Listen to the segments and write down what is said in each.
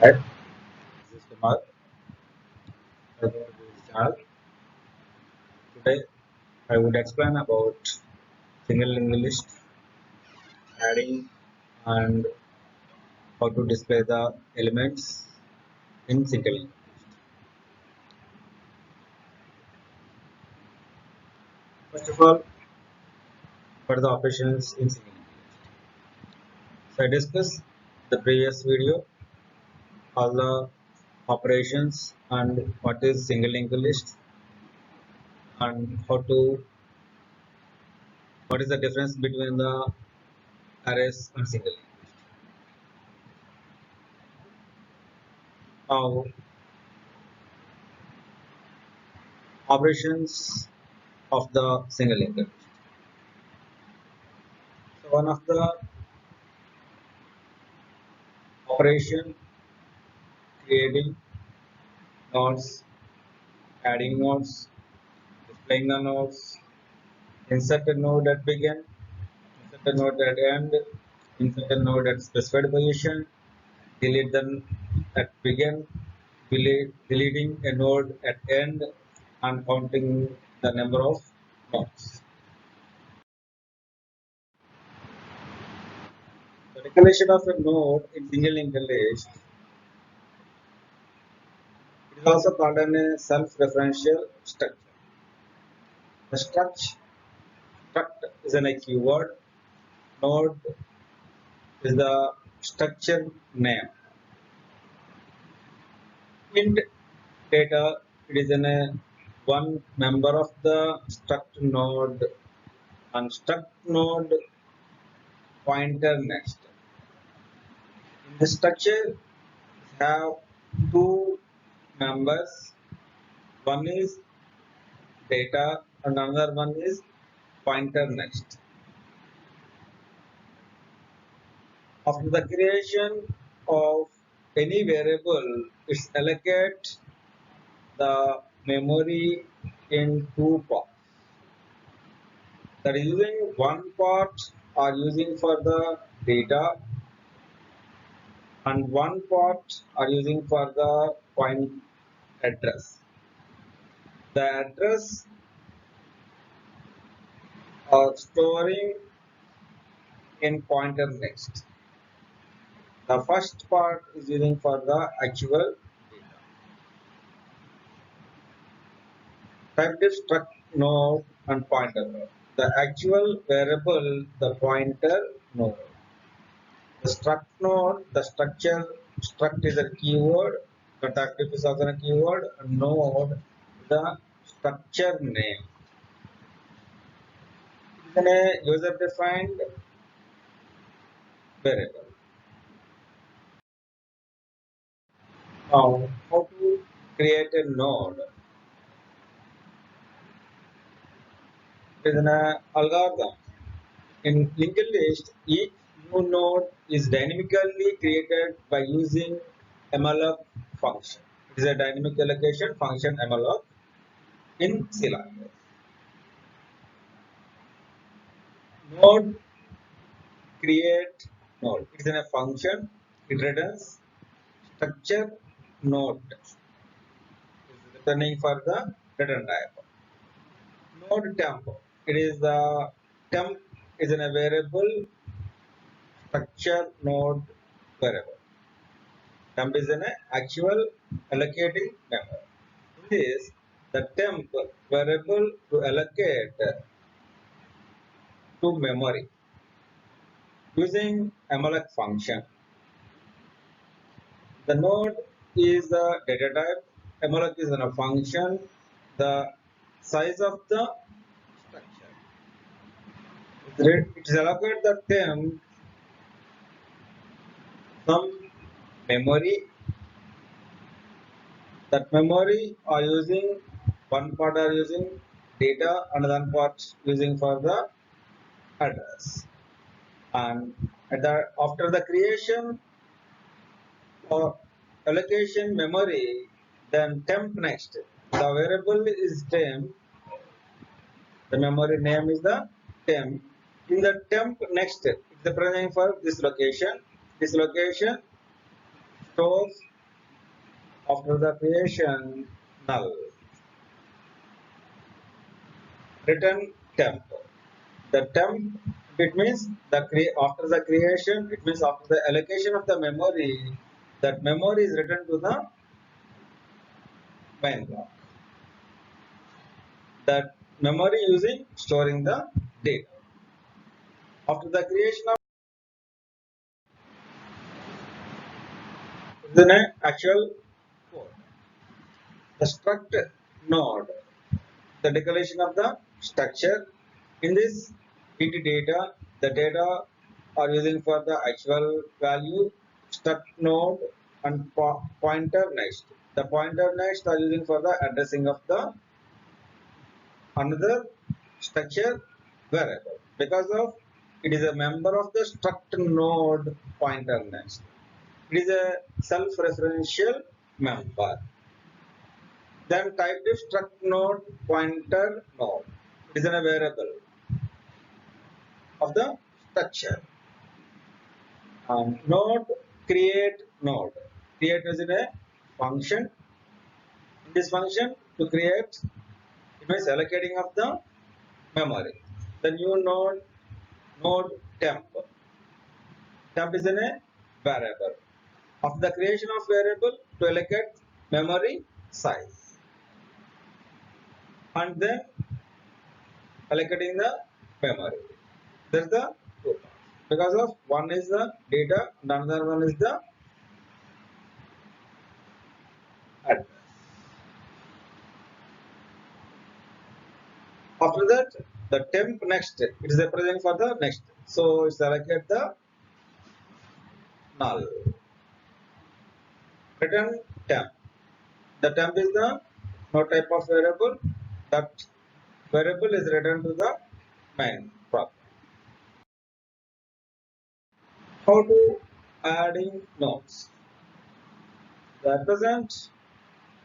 Hi, this is Kumar. Welcome to this channel. Today, I would explain about single linked list, adding, and how to display the elements in single linked. First of all, what are the operations in single linked list? So I discussed the previous video all the operations and what is single linked list and what is the difference between the arrays and single linked list. Now, operations of the single linked list. So one of the operation creating nodes, adding nodes, displaying the nodes, insert a node at begin, insert a node at end, insert a node at specified position, delete them at begin, deleting a node at end, and counting the number of nodes. The declaration of a node in single linked list is also called a self-referential structure. The struct is a keyword. Node is the structure name. Int data, it is one member of the struct node, and struct node pointer next. In the structure, we have two members. One is data and another one is pointer next. After the creation of any variable, it's allocate the memory in two parts. That is using one part are using for the data and one part are using for the point address. The address are storing in pointer next. The first part is using for the actual data. Type this struct node and pointer node. The actual variable, the pointer node. The struct node, the struct is a keyword, the active is also a keyword, node, the structure name. Then a user defined variable. Now, how to create a node? It is an algorithm. In linked list, each new node is dynamically created by using malloc function. It is a dynamic allocation function malloc in C language. Node create node. It is a function. It returns structure node. It is returning for the return type. Node temp. It is the temp is in a variable structure node variable. Temp is an actual allocating member. In this, the temp variable to allocate to memory using malloc function. The node is the data type. Malloc is a function. The size of the structure. It is allocate the temp some memory. That memory are using one part are using data, another part using for the address. And after the creation or allocation memory, then temp next. The variable is temp. The memory name is the temp. In the temp next, it's the present for this location. This location stores After the creation, null. Return temp. The temp, it means after the creation, it means after the allocation of the memory, that memory is returned to the main block. That memory using storing the data. After the creation of the actual code, the struct node, the declaration of the structure. In this int data, the data are using for the actual value, struct node and pointer next. The pointer next are using for the addressing of the another structure variable because of it is a member of the struct node pointer next. It is a self-referential member. Then type the struct node pointer node. It is a variable of the structure. Node create node. Create is in a function. In this function to create, it means allocating of the memory. The new node temp. Temp is in a variable. Of the creation of variable to allocate memory size. And then allocating the memory. That's the two parts. Because of one is the data and another one is the address. After that, the temp next, it is representing for the next. So it's allocate the null. Return temp. The temp is the no type of variable. That variable is returned to the main prop. How to adding nodes. Represent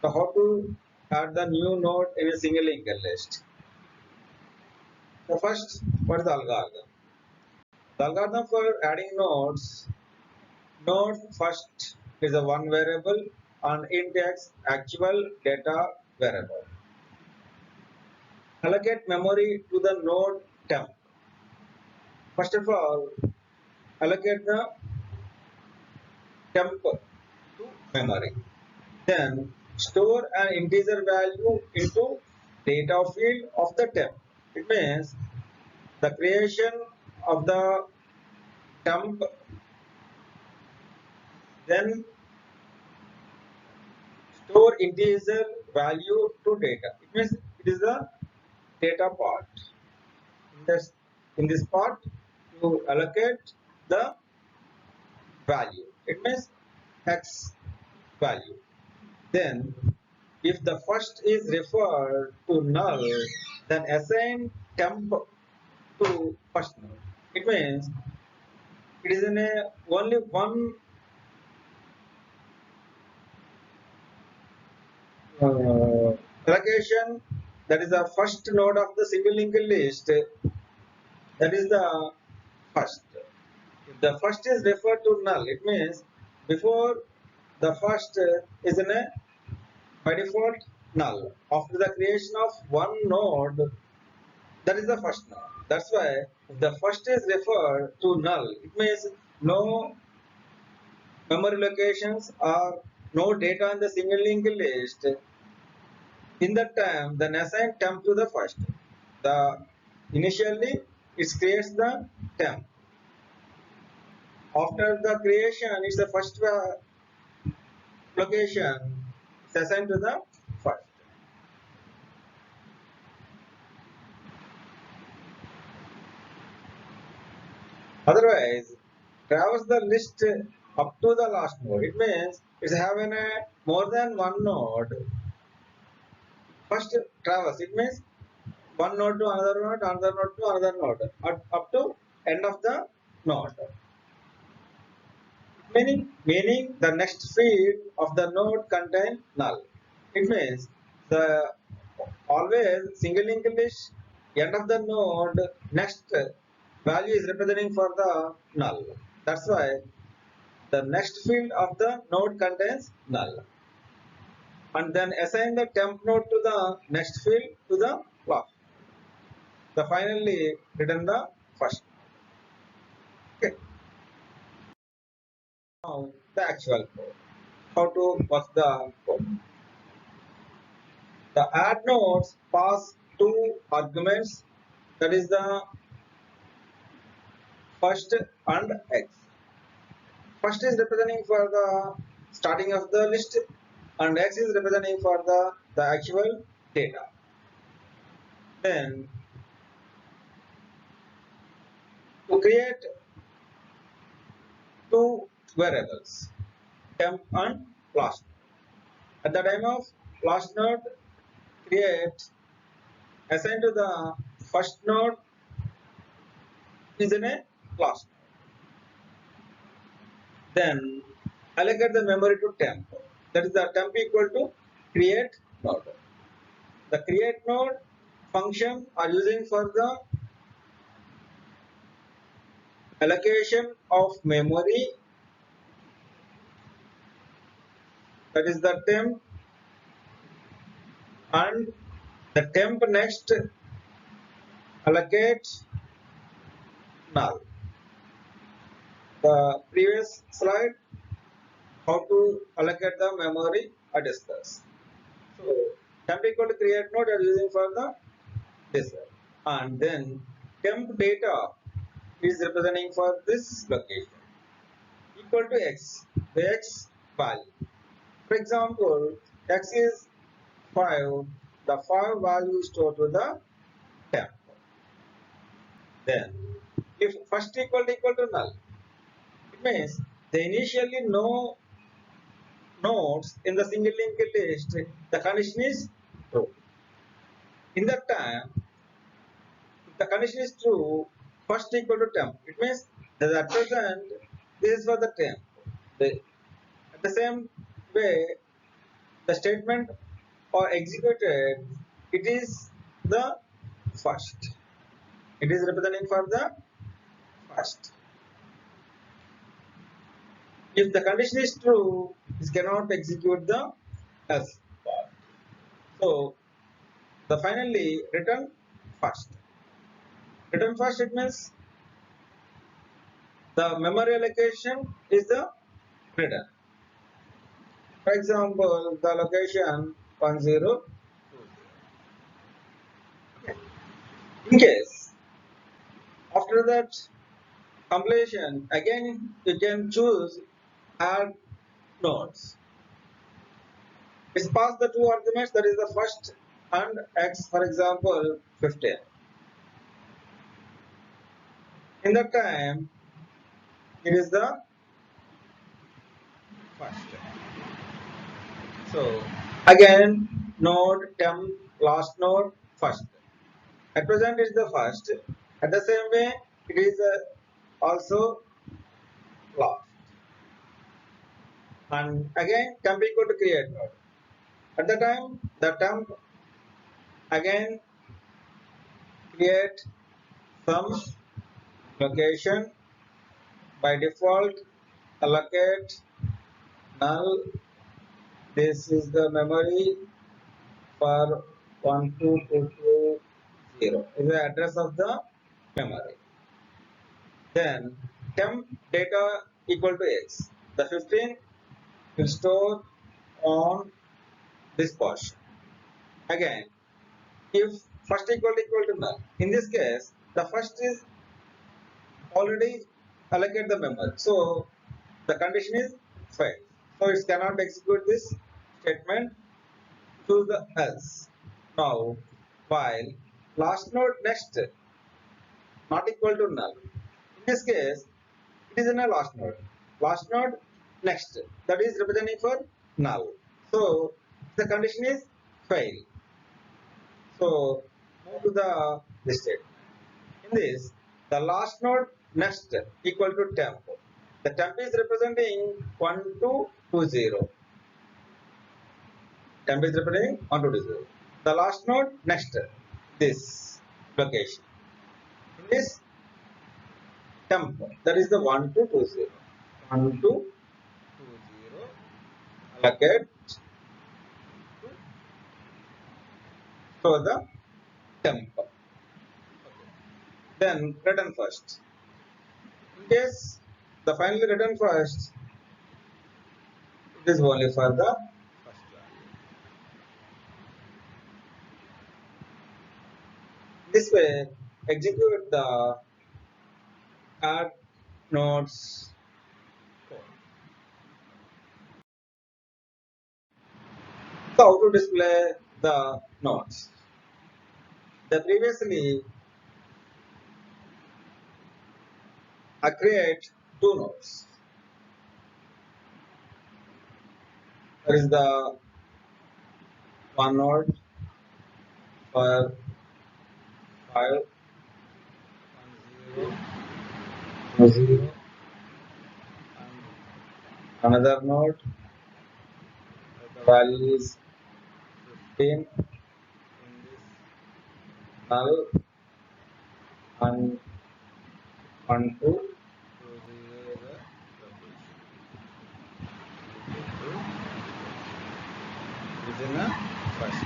the how to add the new node in a single linked list. The first, what is the algorithm? The algorithm for adding nodes, node first is a one variable and index actual data variable. Allocate memory to the node temp. First of all, allocate the temp to memory. Then store an integer value into data field of the temp. It means the creation of the temp, then store integer value to data. It means it is the data part. In this part, you allocate the value. It means x value. Then, if the first is referred to null, then assign temp to first null. It means it is in a only one allocation, that is the first node of the single linked list. That is the first. If the first is referred to null, it means before the first is in a by default null. After the creation of one node, that is the first node. That's why if the first is referred to null, it means no memory locations or no data in the single linked list. In that time, then assign temp to the first. The initially it creates the temp. After the creation, it's the first location is assigned to the first. Otherwise, traverse the list up to the last node. It means it's having a more than one node. First traverse. It means one node to another node to another node, up to end of the node. Meaning the next field of the node contain null. It means the always single linked list end of the node next value is representing for the null. That's why the next field of the node contains null. and then assign the temp node to the next field to the last. The finally return the first. Okay. Now the actual code. How to work the code? The add nodes pass two arguments, that is the first and x. First is representing for the starting of the list and x is representing for the actual data. Then to create two variables, temp and last. At the time of last node, create assign to the first node is in a last node. Then allocate the memory to temp. That is the temp equal to create node. The create node function are using for the allocation of memory, that is the temp, and the temp next allocate null. The previous slide how to allocate the memory I discussed. So temp equal to create node are using for the this and then temp data is representing for this location equal to x, the x value. For example, x is 5, the 5 value stored to the temp. Then if first equal to null, it means the initially no nodes in the single linked list, the condition is true. In that time, if the condition is true, first equal to temp, it means that at present this is for the temp. At the same way, the statement or executed, it is the first. It is representing for the first. If the condition is true, this cannot execute the else part. So the finally return first. Return first, it means the memory allocation is the return. For example, the location 1020. In case after that completion, again you can choose add nodes. It's past the two arguments, that is the first and x, for example 15. In that time, it is the first. So again, node temp last node first. At present is the first. At the same way, it is also last. And again, temp equal to create node. At the time, the temp again create some location by default allocate null. This is the memory for 12220 is the address of the memory. Then temp data equal to x. The 15 will store on this portion. Again, if first equal to null, in this case, the first is already allocate the memory. So the condition is failed. So it cannot execute this statement to the else. Now, while last node next not equal to null. In this case, it is in a last node. Last node next, that is representing for null. So the condition is fail. So move to the this state. In this, the last node next equal to temp. The temp is representing 1220. Temp is representing 1220. The last node next this location. In this temp, that is the 1220. 1220 allocate store the temp. Okay. Then return first. In case the finally return first, it is only for the first value. This way, execute the add nodes code. So how to display the nodes? The previously I create two nodes. There is the one node for 5, 1, 0, 0, and another node the value is 15 in this null and 1, 2, 2, 0 is a within a first.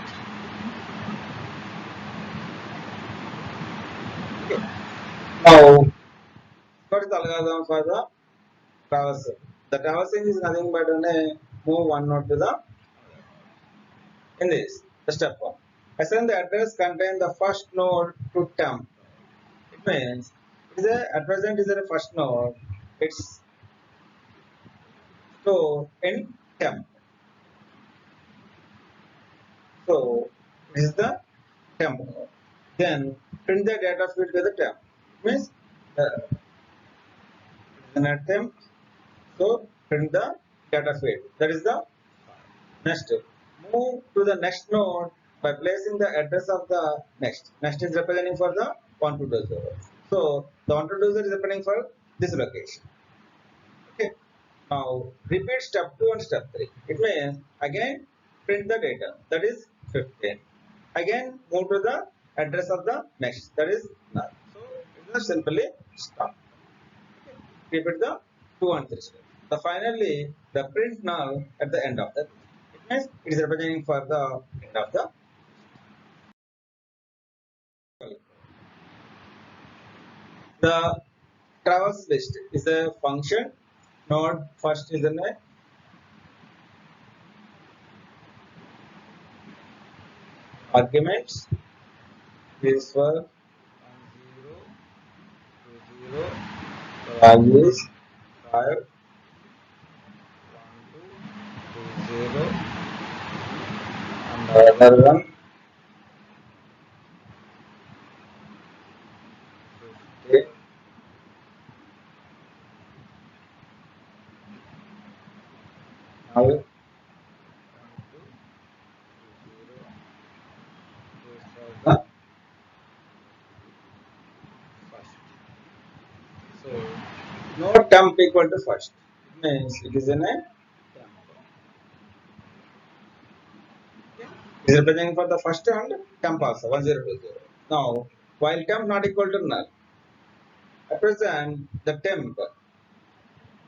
Okay. Now, what is the algorithm for the traversal? The traversing is nothing but move one node to the in this the step one. Assign the address contain the first node to temp. It means it is at present is a first node. It's stored in temp. So this is the temp node. Then print the data field to the temp. It means an attempt. So print the data field. That is the next. Move to the next node by placing the address of the next. Next is representing for the 1220. So the 1220 is representing for this location. Okay. Now repeat step 2 and step 3. It means again print the data. That is 15. Again move to the address of the next. That is null. So it is simply stop. Okay. Repeat the 2 and 3 steps. The finally the print null at the end of the. It means it is representing for the end of the. The traverse list is a function. Node first is an arguments. Is for 0, 0, values 5, 1, 2, 0, and the other one 15. Now 1, 2, 0 is for the first. So no temp equal to first. It means it is in a temp. It is representing for the first and temp also 1020. Now while temp not equal to null, at present the temp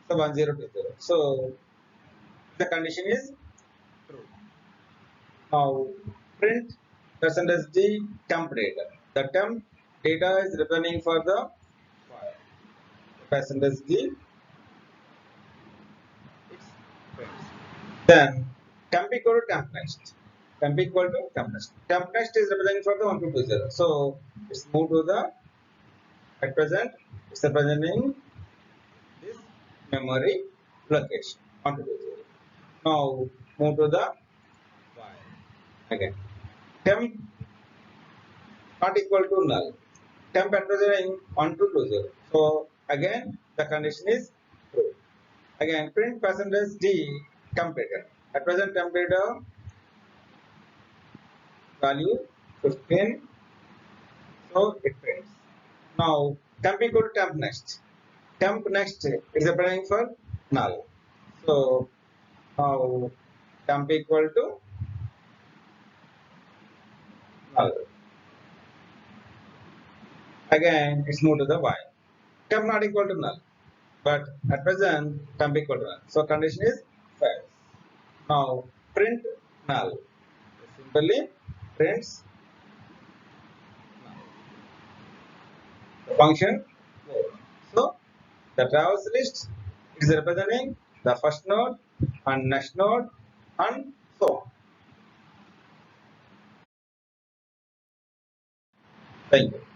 so 1020. So the condition is true. Now print percentage d temp data. The temp data is returning for the file. Percentage d it's prints. Then temp equal to temp next. Temp equal to temp next. Temp next is representing for the 1220. So it's moved to the at present it's representing this memory location 1220. Now move to the file again. Temp not equal to null. Temp representing 1220. So again the condition is true. Again print percentage d temp data. At present temp data value 15. So it prints. Now temp equal to temp next. Temp next is representing for null. So now temp equal to null. Again it's moved to the while. Temp not equal to null. But at present temp equal to null. So condition is false. Now print null. Simply prints the function 4. So the travels list is representing the first node and next node and so on. Thank you.